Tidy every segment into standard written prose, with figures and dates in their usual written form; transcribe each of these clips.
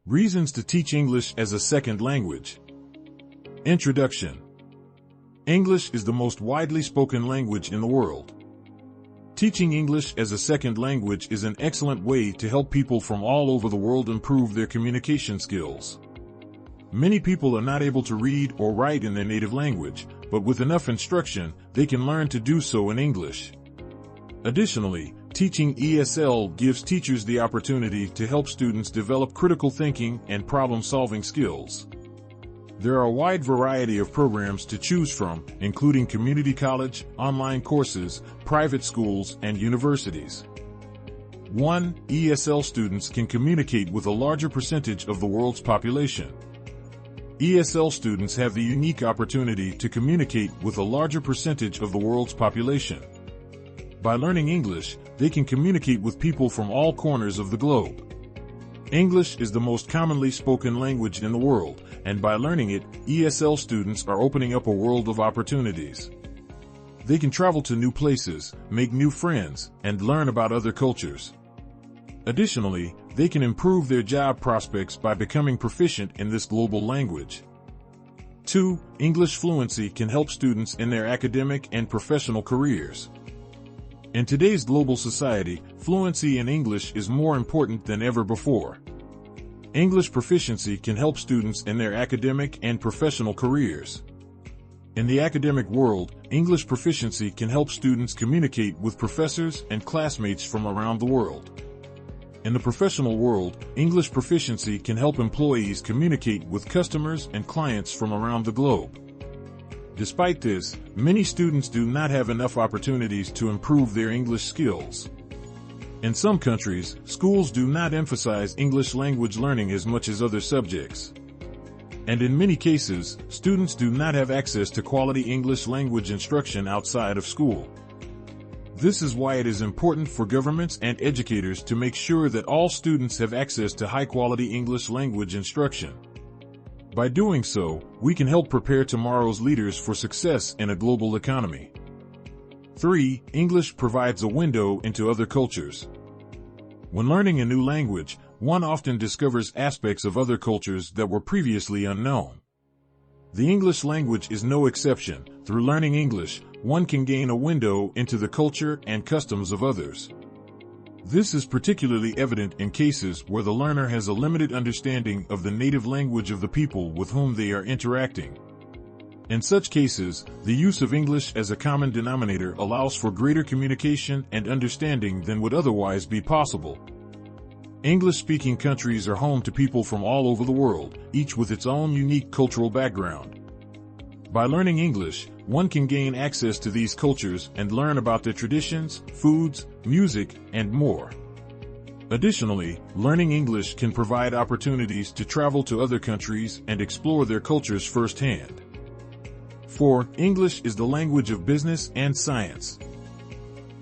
Reasons to teach English as a second language. Introduction. English is the most widely spoken language in the world. Teaching English as a second language is an excellent way to help people from all over the world improve their communication skills. Many people are not able to read or write in their native language, but with enough instruction, they can learn to do so in English. Additionally, teaching ESL gives teachers the opportunity to help students develop critical thinking and problem-solving skills. There are a wide variety of programs to choose from, including community college, online courses, private schools, and universities. 1. ESL students can communicate with a larger percentage of the world's population. ESL students have the unique opportunity to communicate with a larger percentage of the world's population. By learning English, they can communicate with people from all corners of the globe. English is the most commonly spoken language in the world, and by learning it, ESL students are opening up a world of opportunities. They can travel to new places, make new friends, and learn about other cultures. Additionally, they can improve their job prospects by becoming proficient in this global language. 2. English fluency can help students in their academic and professional careers. In today's global society, fluency in English is more important than ever before. English proficiency can help students in their academic and professional careers. In the academic world, English proficiency can help students communicate with professors and classmates from around the world. In the professional world, English proficiency can help employees communicate with customers and clients from around the globe. Despite this, many students do not have enough opportunities to improve their English skills. In some countries, schools do not emphasize English language learning as much as other subjects. And in many cases, students do not have access to quality English language instruction outside of school. This is why it is important for governments and educators to make sure that all students have access to high-quality English language instruction. By doing so, we can help prepare tomorrow's leaders for success in a global economy. 3. English provides a window into other cultures. When learning a new language, one often discovers aspects of other cultures that were previously unknown. The English language is no exception. Through learning English, one can gain a window into the culture and customs of others. This is particularly evident in cases where the learner has a limited understanding of the native language of the people with whom they are interacting. In such cases, the use of English as a common denominator allows for greater communication and understanding than would otherwise be possible. English-speaking countries are home to people from all over the world, each with its own unique cultural background. By learning English, one can gain access to these cultures and learn about their traditions, foods, music, and more. Additionally, learning English can provide opportunities to travel to other countries and explore their cultures firsthand. 4. English is the language of business and science.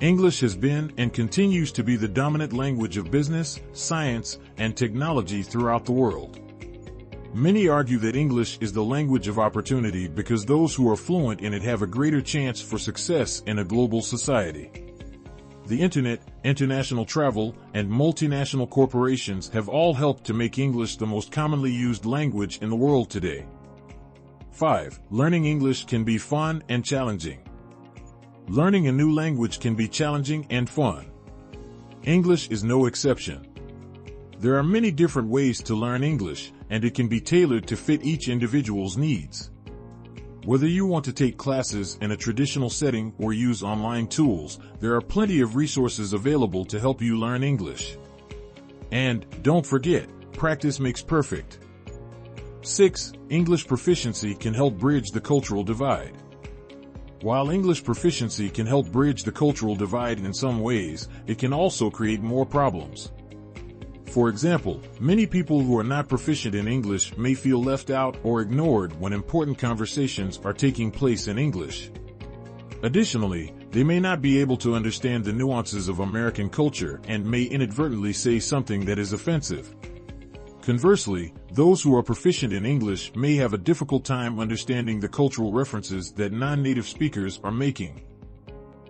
English has been and continues to be the dominant language of business, science, and technology throughout the world. Many argue that English is the language of opportunity because those who are fluent in it have a greater chance for success in a global society. The internet, international travel, and multinational corporations have all helped to make English the most commonly used language in the world today. 5. Learning English can be fun and challenging. Learning a new language can be challenging and fun. English is no exception. There are many different ways to learn English, and it can be tailored to fit each individual's needs. Whether you want to take classes in a traditional setting or use online tools, there are plenty of resources available to help you learn English. And, don't forget, practice makes perfect. 6. English proficiency can help bridge the cultural divide. While English proficiency can help bridge the cultural divide in some ways, it can also create more problems. For example, many people who are not proficient in English may feel left out or ignored when important conversations are taking place in English. Additionally, they may not be able to understand the nuances of American culture and may inadvertently say something that is offensive. Conversely, those who are proficient in English may have a difficult time understanding the cultural references that non-native speakers are making.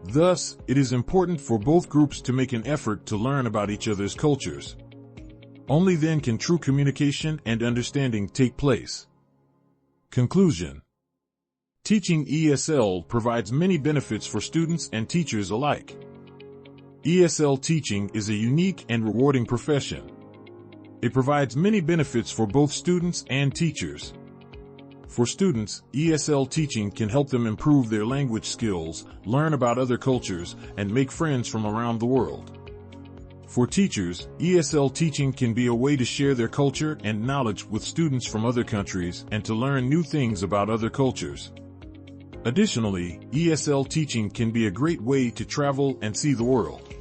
Thus, it is important for both groups to make an effort to learn about each other's cultures. Only then can true communication and understanding take place. Conclusion. Teaching ESL provides many benefits for students and teachers alike. ESL teaching is a unique and rewarding profession. It provides many benefits for both students and teachers. For students, ESL teaching can help them improve their language skills, learn about other cultures, and make friends from around the world. For teachers, ESL teaching can be a way to share their culture and knowledge with students from other countries and to learn new things about other cultures. Additionally, ESL teaching can be a great way to travel and see the world.